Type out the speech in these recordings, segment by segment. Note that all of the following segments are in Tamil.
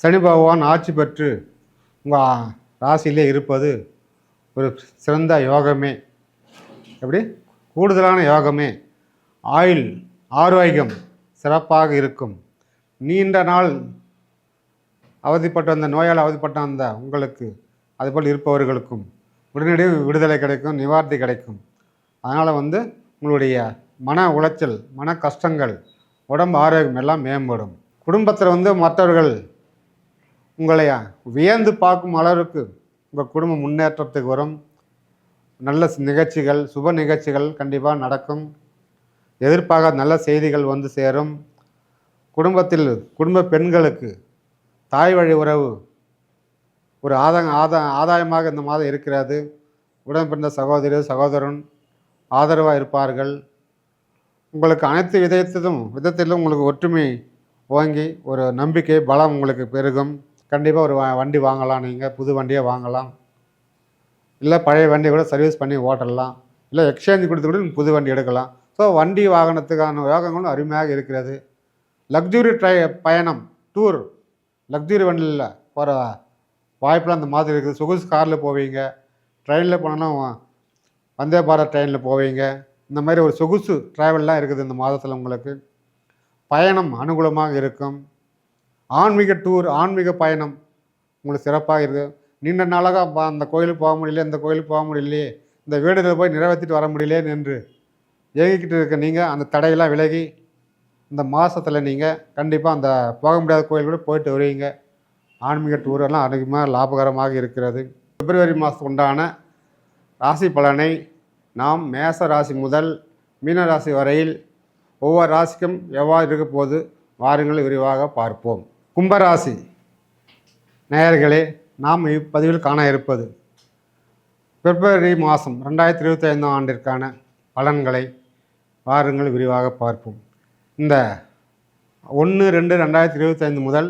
சனி பகவான் ஆட்சி பெற்று உங்கள் ராசியிலே இருப்பது ஒரு சிறந்த யோகமே. எப்படி கூடுதலான யோகமே. ஆயுள் ஆரோக்கியம் சிறப்பாக இருக்கும். நீண்ட நாள் அவதிப்பட்ட அந்த நோயால் அவதிப்பட்ட அந்த உங்களுக்கு அதுபோல் இருப்பவர்களுக்கும் உடனடியாக விடுதலை கிடைக்கும், நிவாரணி கிடைக்கும். அதனால் உங்களுடைய மன உளைச்சல், மன கஷ்டங்கள், உடம்பு ஆரோக்கியம் எல்லாம் மேம்படும். குடும்பத்தில் மற்றவர்கள் உங்களை வியந்து பார்க்கும் அளவுக்கு உங்கள் குடும்பம் முன்னேற்றத்துக்கு வரும். நல்ல நிகழ்ச்சிகள், சுப நிகழ்ச்சிகள் கண்டிப்பாக நடக்கும். எதிர்பார்க்காத நல்ல செய்திகள் வந்து சேரும். குடும்பத்தில் குடும்ப பெண்களுக்கு தாய் வழி உறவு ஒரு ஆதாயமாக இந்த மாதம் இருக்கிறது. உடன் பிறந்த சகோதரி சகோதரன் ஆதரவாக இருப்பார்கள். உங்களுக்கு அனைத்து விதத்திலும் உங்களுக்கு ஒற்றுமை ஓங்கி ஒரு நம்பிக்கை பலம் உங்களுக்கு பெருகும். கண்டிப்பாக ஒரு வண்டி வாங்கலாம். நீங்கள் புது வண்டியை வாங்கலாம், இல்லை பழைய வண்டியை கூட சர்வீஸ் பண்ணி ஓட்டலாம், இல்லை எக்ஸ்சேஞ்ச் கொடுத்து கூட புது வண்டி எடுக்கலாம். ஸோ வண்டி வாகனத்துக்கான யோகங்களும் அருமையாக இருக்கிறது. லக்ஸுரி பயணம், டூர், லக்ஸுரி வண்டியில் போகிற வாய்ப்பெலாம் அந்த மாதிரி இருக்குது. சொகுசு காரில் போவீங்க, ட்ரெயினில் போனோன்னா வந்தே பாரத் ட்ரெயினில் போவீங்க. இந்த மாதிரி ஒரு சொகுசு ட்ராவல்லாம் இருக்குது இந்த மாதத்தில். உங்களுக்கு பயணம் அனுகூலமாக இருக்கும். ஆன்மீக டூர், ஆன்மீக பயணம் உங்களுக்கு சிறப்பாக இருக்குது. நீண்ட நாளாக அந்த கோயிலுக்கு போக முடியல, இந்த கோயிலுக்கு போக முடியலையே, இந்த வீடுகளை போய் நிறைவேற்றிட்டு வர முடியலேன்னு என்று ஏங்கிக்கிட்டு இருக்க நீங்கள் அந்த தடையெல்லாம் விலகி இந்த மாதத்தில் நீங்கள் கண்டிப்பாக அந்த போக முடியாத கோயில் கூட போயிட்டு வருவீங்க. ஆன்மீக டூரெல்லாம் அதிகமாக லாபகரமாக இருக்கிறது. பிப்ரவரி மாதத்துக்கு உண்டான ராசி பலனை நாம் மேச ராசி முதல் மீன ராசி வரையில் ஒவ்வொரு ராசிக்கும் எவ்வாறு இருக்க போது வாருங்கள் விரிவாக பார்ப்போம். கும்பராசி நேயர்களே, நாம் இப்பதிவில் காண இருப்பது பிப்ரவரி மாதம் 2025 ஆண்டிற்கான பலன்களை வாருங்கள் விரிவாக பார்ப்போம். இந்த 1/2/2025 முதல்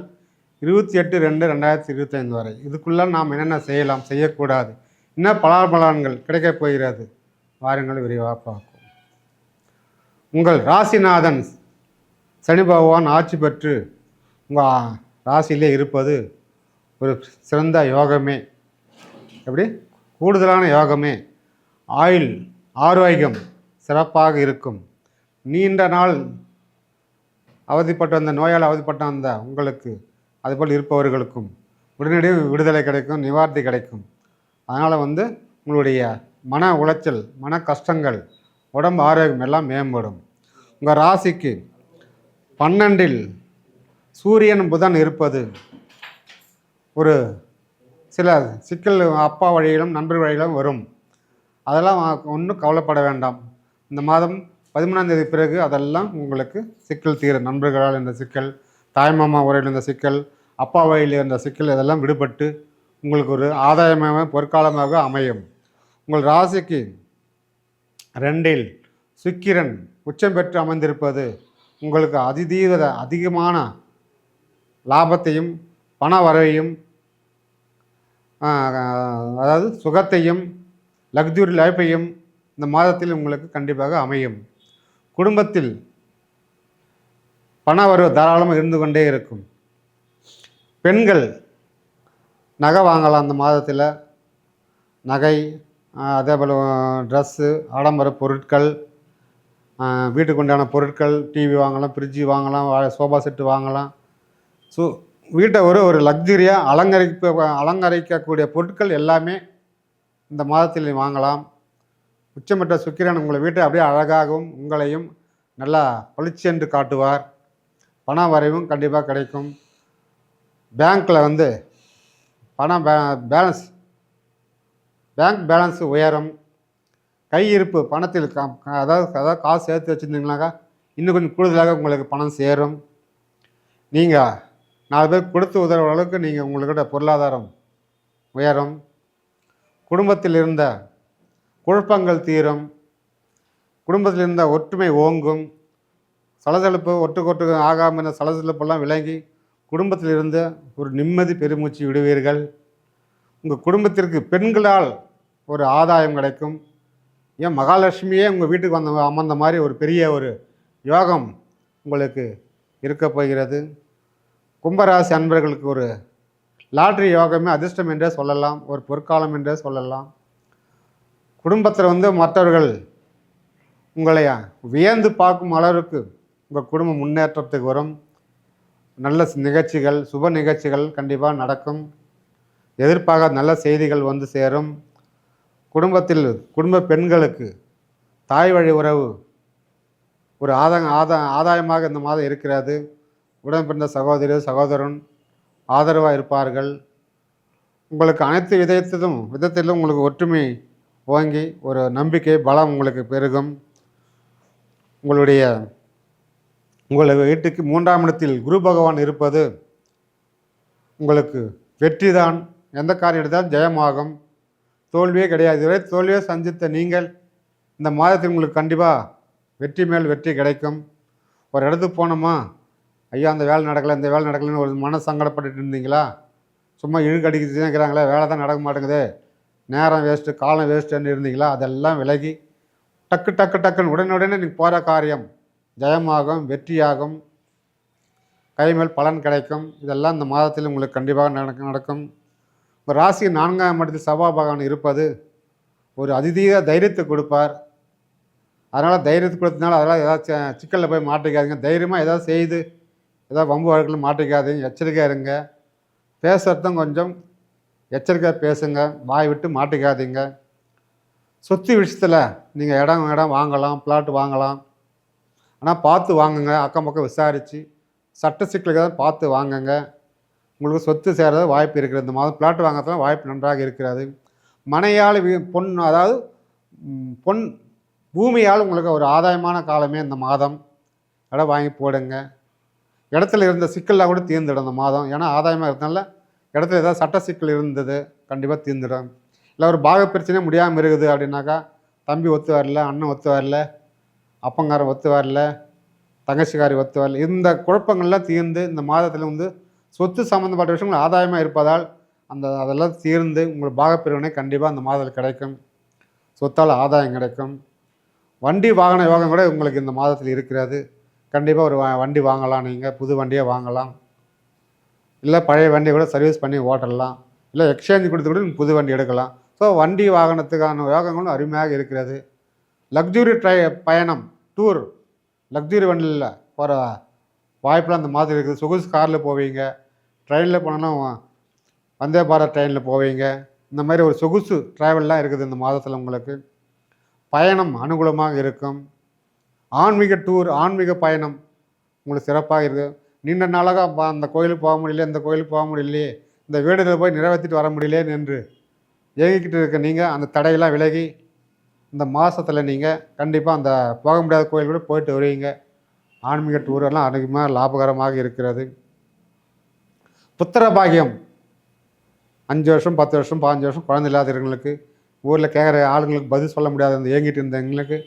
28/2/2025 வரை இதுக்குள்ளே நாம் என்னென்ன செய்யலாம், செய்யக்கூடாது, இன்னும் பலாபலன்கள் கிடைக்கப் போகிறது, வாருங்கள் விரிவாக பார்ப்போம். உங்கள் ராசிநாதன் சனி பகவான் ஆட்சி பெற்று உங்கள் ராசியிலே இருப்பது ஒரு சிறந்த யோகமே. எப்படி கூடுதலான யோகமே. ஆயுள் ஆரோக்கியம் சிறப்பாக இருக்கும். நீண்ட நாள் அவதிப்பட்ட அந்த நோயால் அவதிப்பட்ட அந்த உங்களுக்கு அதுபோல் இருப்பவர்களுக்கும் உடனடியாக விடுதலை கிடைக்கும், நிவாரணி கிடைக்கும். அதனால் உங்களுடைய மன உளைச்சல், மன கஷ்டங்கள், உடம்பு ஆரோக்கியம் எல்லாம் மேம்படும். உங்கள் ராசிக்கு 12இல் சூரியன் புதன் இருப்பது ஒரு சில சிக்கல் அப்பா வழியிலும் நண்பர் வழியிலும் வரும். அதெல்லாம் ஒன்றும் கவலைப்பட வேண்டாம். இந்த மாதம் 13ஆம் தேதி பிறகு அதெல்லாம் உங்களுக்கு சிக்கல் தீரும். நண்பர்களால் இந்த சிக்கல், தாய்மாமா உரையில் இருந்த சிக்கல், அப்பா வழியில் இருந்த சிக்கல் இதெல்லாம் விடுபட்டு உங்களுக்கு ஒரு ஆதாயமாக பொற்காலமாக அமையும். உங்கள் ராசிக்கு 2இல் சுக்கிரன் உச்சம் பெற்று அமர்ந்திருப்பது உங்களுக்கு அதிகமான லாபத்தையும் பண வரவையும் அதாவது சுகத்தையும் லக்ஸுரி லைஃப்பையும் இந்த மாதத்தில் உங்களுக்கு கண்டிப்பாக அமையும். குடும்பத்தில் பண வரவு தாராளமாக இருந்து கொண்டே இருக்கும். பெண்கள் நகை வாங்கலாம் அந்த மாதத்தில். நகை, அதே போல் ட்ரெஸ்ஸு, ஆடம்பர பொருட்கள், வீட்டுக்கு உண்டான பொருட்கள், டிவி வாங்கலாம், ஃப்ரிட்ஜு வாங்கலாம், சோஃபா செட்டு வாங்கலாம். ஸோ வீட்டை ஒரு லக்ஸுரியாக அலங்கரிக்கக்கூடிய பொருட்கள் எல்லாமே இந்த மாதத்தில் வாங்கலாம். உச்சமற்ற சுக்கிரன் உங்களை வீட்டை அப்படியே அழகாகவும் உங்களையும் நல்லா பளிச்சென்று காட்டுவார். பண வரைவும் கண்டிப்பாக கிடைக்கும். பேங்க்கில் பணம் பேங்க் பேலன்ஸ் உயரும். கையிருப்பு பணத்தில் அதாவது காசு சேர்த்து வச்சுருந்தீங்கனாக்கா இன்னும் கொஞ்சம் கூடுதலாக உங்களுக்கு பணம் சேரும். நீங்கள் 4 பேர் கொடுத்து உதவுற அளவுக்கு நீங்கள் உங்கள்கிட்ட பொருளாதாரம் உயரும். குடும்பத்தில் இருந்த குழப்பங்கள் தீரும். குடும்பத்தில் இருந்த ஒற்றுமை ஓங்கும். சலசலப்பு ஒட்டுக்கொட்டு ஆகாமல் இருந்த சலசலப்பெல்லாம் விளங்கி குடும்பத்தில் இருந்த ஒரு நிம்மதி பெருமூச்சு விடுவீர்கள். உங்கள் குடும்பத்திற்கு பெண்களால் ஒரு ஆதாயம் கிடைக்கும். ஏன் மகாலட்சுமியே உங்கள் வீட்டுக்கு அமர்ந்த மாதிரி ஒரு பெரிய ஒரு யோகம் உங்களுக்கு இருக்க போகிறது. கும்பராசி அன்பர்களுக்கு ஒரு லாட்ரி யோகமே அதிர்ஷ்டம் என்றே சொல்லலாம், ஒரு பொற்காலம் என்றே சொல்லலாம். குடும்பத்தில் மற்றவர்கள் உங்களை வியந்து பார்க்கும் அளவுக்கு உங்கள் குடும்பம் முன்னேற்றத்துக்கு வரும். நல்ல நிகழ்ச்சிகள், சுப நிகழ்ச்சிகள் கண்டிப்பாக நடக்கும். எதிர்பார்க்காத நல்ல செய்திகள் வந்து சேரும். குடும்பத்தில் குடும்ப பெண்களுக்கு தாய் வழி உறவு ஒரு ஆதாயமாக இந்த மாதம் இருக்கிறது. உடன் பிறந்த சகோதரி சகோதரன் ஆதரவாக இருப்பார்கள். உங்களுக்கு அனைத்து விதத்திலும் உங்களுக்கு ஒற்றுமை ஓங்கி ஒரு நம்பிக்கை பலம் உங்களுக்கு பெருகும். உங்கள் வீட்டுக்கு 3ஆம் இடத்தில் குரு பகவான் இருப்பது உங்களுக்கு வெற்றி தான். எந்த காரியம் எடுத்தாலும் ஜெயமாகும், தோல்வியே கிடையாது. இதுவரை தோல்வியை சந்தித்த நீங்கள் இந்த மாதத்தில் உங்களுக்கு கண்டிப்பாக வெற்றி மேல் வெற்றி கிடைக்கும். ஒரு இடத்துக்கு போனோமா, ஐயா அந்த வேலை நடக்கலை இந்த வேலை நடக்கலைன்னு ஒரு மன சங்கடப்பட்டுட்டு இருந்தீங்களா, சும்மா இழுக்கடிக்கிட்டு இருக்கிறாங்களே வேலை தான் நடக்க மாட்டேங்குது, நேரம் வேஸ்ட்டு காலம் வேஸ்ட்டுன்னு இருந்தீங்களா, அதெல்லாம் விலகி டக்குன்னு உடனுடனே நீங்கள் போகிற காரியம் ஜெயமாகும், வெற்றியாகும், கைமேல் பலன் கிடைக்கும். இதெல்லாம் இந்த மாதத்தில் உங்களுக்கு கண்டிப்பாக நடக்கும். உங்கள் ராசி 4ஆம் இடத்தில் செவ்வாய் பகவான் இருப்பது ஒரு அதிதீக தைரியத்தை கொடுப்பார். அதனால் தைரியத்தை கொடுத்ததுனால அதெல்லாம் ஏதாவது சிக்கலில் போய் மாட்டிக்காதீங்க. தைரியமாக ஏதாவது செய்து ஏதாவது வம்பு வழக்கில் மாட்டிக்காதீங்க, எச்சரிக்கையாக இருங்க. பேசுகிறதும் கொஞ்சம் எச்சரிக்கையாக பேசுங்க, வாய் விட்டு மாட்டிக்காதீங்க. சொத்து விஷயத்தில் நீங்கள் இடம் வாங்கலாம், பிளாட் வாங்கலாம், ஆனால் பார்த்து வாங்குங்க. அக்கம் பக்கம் விசாரித்து சட்ட சிக்கலுக்கு தான் பார்த்து வாங்குங்க. உங்களுக்கு சொத்து சேரது வாய்ப்பு இருக்கிறது. இந்த மாதம் பிளாட் வாங்கிறதுலாம் வாய்ப்பு நன்றாக இருக்கிறது. மனையால் அதாவது பூமியால் உங்களுக்கு ஒரு ஆதாயமான காலமே இந்த மாதம். இடம் வாங்கி போடுங்க. இடத்துல இருந்த சிக்கல்லாம் கூட தீர்ந்துடும் இந்த மாதம். ஏன்னா ஆதாயமாக இருந்தனால இடத்துல ஏதாவது சட்ட சிக்கல் இருந்தது கண்டிப்பாக தீர்ந்துடும். இல்லை ஒரு பாக பிரச்சனை முடியாமல் இருக்குது அப்படின்னாக்கா, தம்பி ஒத்து வரல, அண்ணன் ஒத்து வரல, அப்பங்காரன் ஒத்து வரல, தங்கச்சிக்காரி ஒத்து வரல, இந்த குழப்பங்கள்லாம் தீர்ந்து இந்த மாதத்தில் சொத்து சம்மந்தப்பட்ட விஷயங்கள் ஆதாயமாக இருப்பதால் அதெல்லாம் தீர்ந்து உங்களுக்கு பாகப்பிரிவினை கண்டிப்பாக அந்த மாதத்தில் கிடைக்கும். சொத்தால் ஆதாயம் கிடைக்கும். வண்டி வாகன யோகம் கூட உங்களுக்கு இந்த மாதத்தில் இருக்கிறது. கண்டிப்பாக ஒரு வண்டி வாங்கலாம். நீங்கள் புது வண்டியை வாங்கலாம், இல்லை பழைய வண்டியை கூட சர்வீஸ் பண்ணி ஓட்டலாம், இல்லை எக்ஸ்சேஞ்ச் கொடுத்து கூட புது வண்டி எடுக்கலாம். ஸோ வண்டி வாகனத்துக்கான யோகங்களும் அருமையாக இருக்கிறது. லக்ஸுரி பயணம், டூர், லக்ஸுரி வண்டியில் போகிற வாய்ப்பெலாம் அந்த மாதிரி இருக்குது. சொகுசு காரில் போவீங்க, ட்ரெயினில் போனாலும் வந்தே பாரத் ட்ரெயினில் போவீங்க. இந்த மாதிரி ஒரு சொகுசு ட்ராவல்லாம் இருக்குது இந்த மாதத்தில். உங்களுக்கு பயணம் அனுகூலமாக இருக்கும். ஆன்மீக டூர், ஆன்மீக பயணம் உங்களுக்கு சிறப்பாக இருக்குது. நீண்ட நாளாக அந்த கோயிலுக்கு போக முடியல, இந்த கோயிலுக்கு போக முடியலையே, இந்த வீடுகளில் போய் நிறைவேற்றிட்டு வர முடியலையே என்று ஏங்கிக்கிட்டு இருக்க நீங்கள் அந்த தடையெல்லாம் விலகி இந்த மாதத்தில் நீங்கள் கண்டிப்பாக அந்த போக முடியாத கோயில் கூட போயிட்டு வருவீங்க. ஆன்மீக டூரெல்லாம் அதிகமாக லாபகரமாக இருக்கிறது. புத்திர பாகியம் 5 வருஷம் 10 வருஷம் 15 வருஷம் குழந்தை இல்லாதவர்களுக்கு, ஊரில் கேட்குற ஆளுங்களுக்கு பதில் சொல்ல முடியாத இந்த ஏங்கிட்டு இருந்தவங்களுக்கு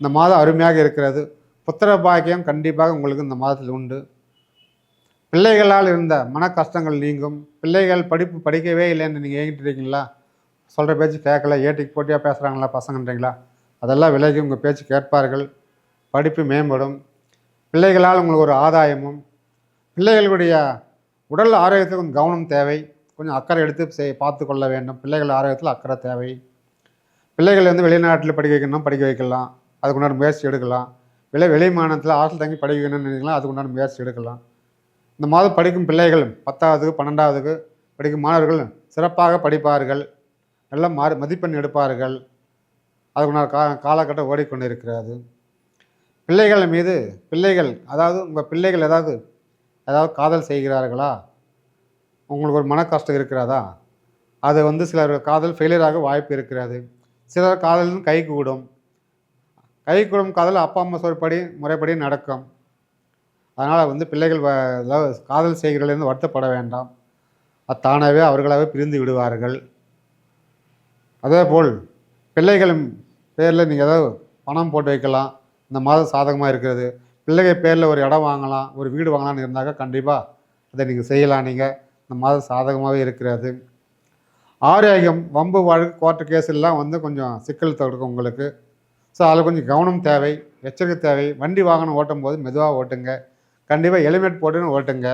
இந்த மாதம் அருமையாக இருக்கிறது. புத்திர பாகியம் கண்டிப்பாக உங்களுக்கு இந்த மாதத்தில் உண்டு. பிள்ளைகளால் இருந்த மன கஷ்டங்கள் நீங்கும். பிள்ளைகள் படிக்கவே இல்லைன்னு நீங்கள் ஏங்கிட்டு இருக்கீங்களா, சொல்கிற பேச்சு கேட்கல, ஏட்டிக்கு போட்டியாக பேசுகிறாங்களா பசங்கன்றீங்களா, அதெல்லாம் விலகி உங்கள் பேச்சு கேட்பார்கள். படிப்பு மேம்படும். பிள்ளைகளால் உங்களுக்கு ஒரு ஆதாயமும். பிள்ளைகளுடைய உடல் ஆரோக்கியத்துக்கு கொஞ்சம் கவனம் தேவை. கொஞ்சம் அக்கறை எடுத்து பார்த்து கொள்ள வேண்டும். பிள்ளைகள் ஆரோக்கியத்தில் அக்கறை தேவை. பிள்ளைகள் வெளிநாட்டில் படிக்க வைக்கலாம், அதுக்குண்டான முயற்சி எடுக்கலாம். வெளி மாநிலத்தில் ஹாஸ்டல் தங்கி படிக்க வைக்கணும்னு நினைக்கலாம், அதுக்குண்டான முயற்சி எடுக்கலாம். இந்த மாதம் படிக்கும் பிள்ளைகள் 10வது 12வது படிக்கும் மாணவர்கள் சிறப்பாக படிப்பார்கள், நல்ல மதிப்பெண் எடுப்பார்கள். அதுக்குண்டான காலகட்டம் ஓடிக்கொண்டு இருக்கிறது. பிள்ளைகள் மீது அதாவது உங்கள் பிள்ளைகள் ஏதாவது காதல் செய்கிறார்களா, உங்களுக்கு ஒரு மன கஷ்டம் இருக்கிறதா, அது சிலர் காதல் ஃபெயிலியராக வாய்ப்பு இருக்கிறது. சிலர் காதலும் கைகூடும் காதல் அப்பா அம்மா சொல்படி முறைப்படி நடக்கும். அதனால் பிள்ளைகள் காதல் செய்கிறதிலிருந்து வருத்தப்பட வேண்டாம். அது தானாகவே அவர்களாகவே பிரிந்து விடுவார்கள். அதேபோல் பிள்ளைகளின் பேரில் நீங்கள் ஏதாவது பணம் போட்டு வைக்கலாம். இந்த மாதம் சாதகமாக இருக்கிறது. பிள்ளைகள் பேரில் ஒரு இடம் வாங்கலாம், ஒரு வீடு வாங்கலாம்னு இருந்தாக்கா கண்டிப்பாக அதை நீங்கள் செய்யலாம். நீங்கள் இந்த மாதம் சாதகமாகவே இருக்கிறது. ஆரோக்கியம், வம்பு வழக்கு கோர்ட்டு கேஸ் எல்லாம் கொஞ்சம் சிக்கல் தடுக்கும் உங்களுக்கு. ஸோ அதில் கொஞ்சம் கவனம் தேவை, எச்சரிக்கை தேவை. வண்டி வாகனம் ஓட்டும் போது மெதுவாக ஓட்டுங்க. கண்டிப்பாக ஹெல்மெட் போட்டுன்னு ஓட்டுங்க.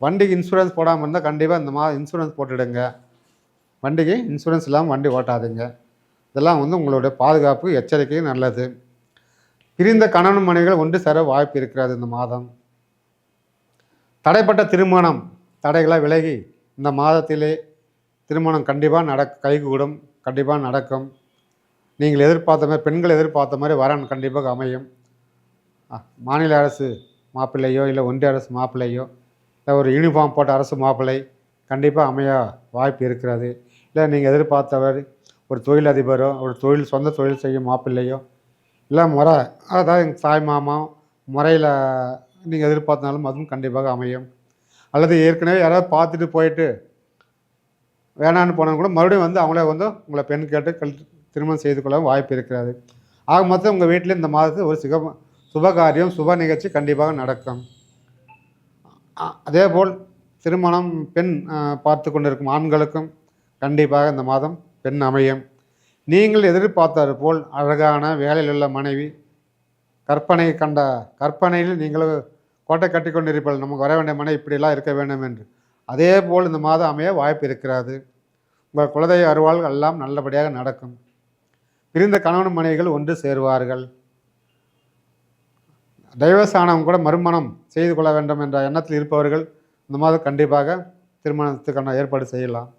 வண்டிக்கு இன்சூரன்ஸ் போடாமல் இருந்தால் கண்டிப்பாக இந்த மாதம் இன்சூரன்ஸ் போட்டுடுங்க. வண்டிக்கு இன்சூரன்ஸ் இல்லாமல் வண்டி ஓட்டாதீங்க. இதெல்லாம் வந்து உங்களுடைய பாதுகாப்பு எச்சரிக்கை நல்லது. பிரிந்த கணவன் மனைவிகள் ஒன்று சேர வாய்ப்பு இருக்கிறது இந்த மாதம். தடைப்பட்ட திருமணம் தடைகளாக விலகி இந்த மாதத்திலே திருமணம் கண்டிப்பாக கைகூடும், கண்டிப்பாக நடக்கும். நீங்கள் எதிர்பார்த்த மாதிரி, பெண்கள் எதிர்பார்த்த மாதிரி வரன் கண்டிப்பாக அமையும். மாநில அரசு மாப்பிள்ளையோ இல்லை ஒன்றிய அரசு மாப்பிள்ளையோ இல்லை ஒரு யூனிஃபார்ம் போட்ட அரசு மாப்பிள்ளை கண்டிப்பாக அமைய வாய்ப்பு இருக்கிறது. இல்லை நீங்கள் எதிர்பார்த்தவர் ஒரு தொழிலதிபரோ ஒரு சொந்த தொழில் செய்யும் மாப்பிள்ளையோ இல்லை அதாவது எங்கள் தாய் மாமா முறையில் நீங்கள் எதிர்பார்த்தாலும் அதுவும் கண்டிப்பாக அமையும். அல்லது ஏற்கனவே யாராவது பார்த்துட்டு போயிட்டு வேணான்னு போனாலும் கூட மறுபடியும் வந்து அவங்களே வந்து உங்களை பெண் கேட்டு திருமணம் செய்து கொள்ள வாய்ப்பு இருக்கிறது. ஆக மொத்தம் உங்கள் வீட்டில் இந்த மாதத்தில் ஒரு சுபகாரியம் சுப நிகழ்ச்சி கண்டிப்பாக நடக்கும். அதேபோல் திருமணம் பெண் பார்த்து கொண்டிருக்கும் ஆண்களுக்கும் கண்டிப்பாக இந்த மாதம் பெண் அமையும். நீங்கள் எதிர்பார்த்தாறு போல் அழகான வேலையில் உள்ள மனைவி, கற்பனையில் நீங்கள் கோட்டை கட்டி கொண்டிருப்பீர்கள், நமக்கு வர வேண்டிய மனைவி இப்படிலாம் இருக்க வேண்டும் என்று. அதே போல் இந்த மாதம் அமைய வாய்ப்பு இருக்கிறது. உங்கள் குலதெய்வ அருளால் எல்லாம் நல்லபடியாக நடக்கும். பிரிந்த கணவன் மனைவிகள் ஒன்று சேருவார்கள். தெய்வஸ்தானம் கூட மறுமணம் செய்து கொள்ள வேண்டும் என்ற எண்ணத்தில் இருப்பவர்கள் இந்த மாதம் கண்டிப்பாக திருமணத்துக்கான ஏற்பாடு செய்யலாம்.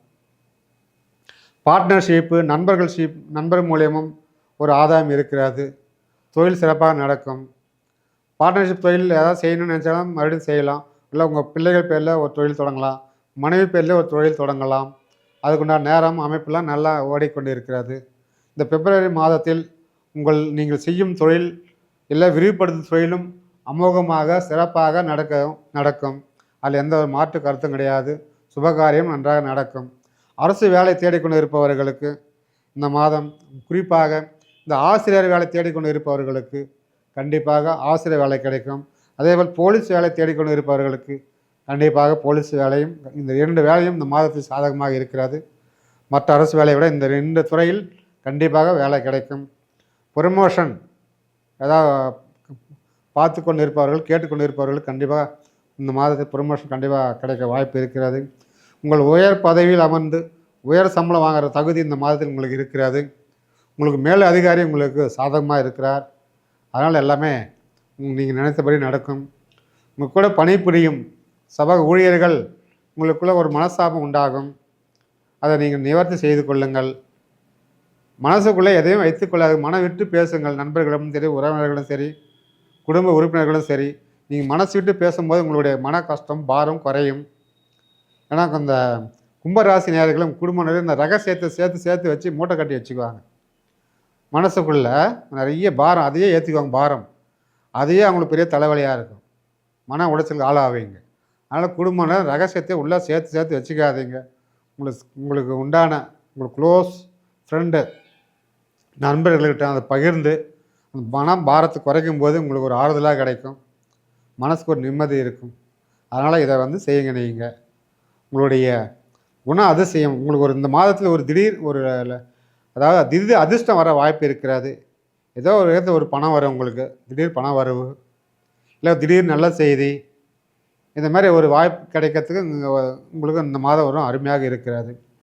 பார்ட்னர்ஷிப்பு, நண்பர் மூலியமும் ஒரு ஆதாயம் இருக்கிறது. தொழில் சிறப்பாக நடக்கும். பார்ட்னர்ஷிப் தொழில் ஏதாவது செய்யணும்னு நினச்சாலும் மறுபடியும் செய்யலாம். இல்லை உங்கள் பிள்ளைகள் பேரில் ஒரு தொழில் தொடங்கலாம், மனைவி பேரில் ஒரு தொழில் தொடங்கலாம். அதுக்குண்டான நேரம் அமைப்பெல்லாம் நல்லா ஓடிக்கொண்டு இருக்கிறது. இந்த பிப்ரவரி மாதத்தில் நீங்கள் செய்யும் தொழில் இல்லை விரிவுபடுத்தும் தொழிலும் அமோகமாக சிறப்பாக நடக்கும். அதில் எந்த ஒரு மாற்று கருத்தும் கிடையாது. சுபகாரியம் நன்றாக நடக்கும். அரசு வேலை தேடிக்கொண்டு இருப்பவர்களுக்கு இந்த மாதம், குறிப்பாக இந்த ஆசிரியர் வேலை தேடிக்கொண்டு இருப்பவர்களுக்கு கண்டிப்பாக ஆசிரியர் வேலை கிடைக்கும். அதேபோல் போலீஸ் வேலை தேடிக்கொண்டு இருப்பவர்களுக்கு கண்டிப்பாக போலீஸ் வேலையும், இந்த 2 வேலையும் இந்த மாதத்தில் சாதகமாக இருக்கிறது. மற்ற அரசு வேலையை விட இந்த 2 துறையில் கண்டிப்பாக வேலை கிடைக்கும். ப்ரமோஷன் ஏதாவது பார்த்து கொண்டு இருப்பவர்கள், கேட்டுக்கொண்டு இருப்பவர்கள் கண்டிப்பாக இந்த மாதத்தில் ப்ரமோஷன் கண்டிப்பாக கிடைக்க வாய்ப்பு இருக்கிறது. உங்கள் உயர் பதவியில் அமர்ந்து உயர் சம்பளம் வாங்குகிற தகுதி இந்த மாதத்தில் உங்களுக்கு இருக்கிறது. உங்களுக்கு மேல் அதிகாரி உங்களுக்கு சாதகமாக இருக்கிறார். அதனால் எல்லாமே நீங்கள் நினைத்தபடி நடக்கும். உங்கள் கூட பணிபுரியும் சபை ஊழியர்கள் உங்களுக்குள்ள ஒரு மனஸ்தாபம் உண்டாகும். அதை நீங்கள் நிவர்த்தி செய்து கொள்ளுங்கள். மனசுக்குள்ளே எதையும் வைத்துக்கொள்ளாது. மனம் விட்டு பேசுங்கள். நண்பர்களும் சரி, உறவினர்களும் சரி, குடும்ப உறுப்பினர்களும் சரி, நீங்கள் மனசு விட்டு பேசும்போது உங்களுடைய மன கஷ்டம் பாரம் குறையும். ஏன்னா இந்த கும்பராசி நேயர்களும் குடும்பங்களும் இந்த ரகசியத்தை சேர்த்து வச்சு மூட்டை கட்டி வச்சுக்குவாங்க. மனசுக்குள்ளே நிறைய பாரம், அதையே ஏற்றிக்குவாங்க. பாரம் அதையே அவங்களுக்கு பெரிய தலைவலியாக இருக்கும். மன உளைச்சலுக்கு ஆளாவீங்க. அதனால் குடும்பம் ரகசியத்தை உள்ளே சேர்த்து வச்சுக்காதீங்க. உங்களுக்கு உண்டான உங்களுக்கு க்ளோஸ் ஃப்ரெண்டு நண்பர்கள்கிட்ட அதை பகிர்ந்து அந்த மனம் பாரத்தை குறைக்கும் போது உங்களுக்கு ஒரு ஆறுதலாக கிடைக்கும். மனசுக்கு ஒரு நிம்மதி இருக்கும். அதனால் இதை வந்து செய்யுங்க. நீங்கள் உங்களுடைய அதிசயம் உங்களுக்கு இந்த மாதத்தில் ஒரு திடீர் அதிர்ஷ்டம் வர வாய்ப்பு இருக்கிறது. ஏதோ ஒரு இடத்துல ஒரு பணம் வரும் உங்களுக்கு, திடீர் பண வரவு, இல்லை திடீர் நல்ல செய்தி, இந்த மாதிரி ஒரு வாய்ப்பு கிடைக்கிறதுக்கு உங்களுக்கு இந்த மாதம் வரும் அருமையாக இருக்கிறது.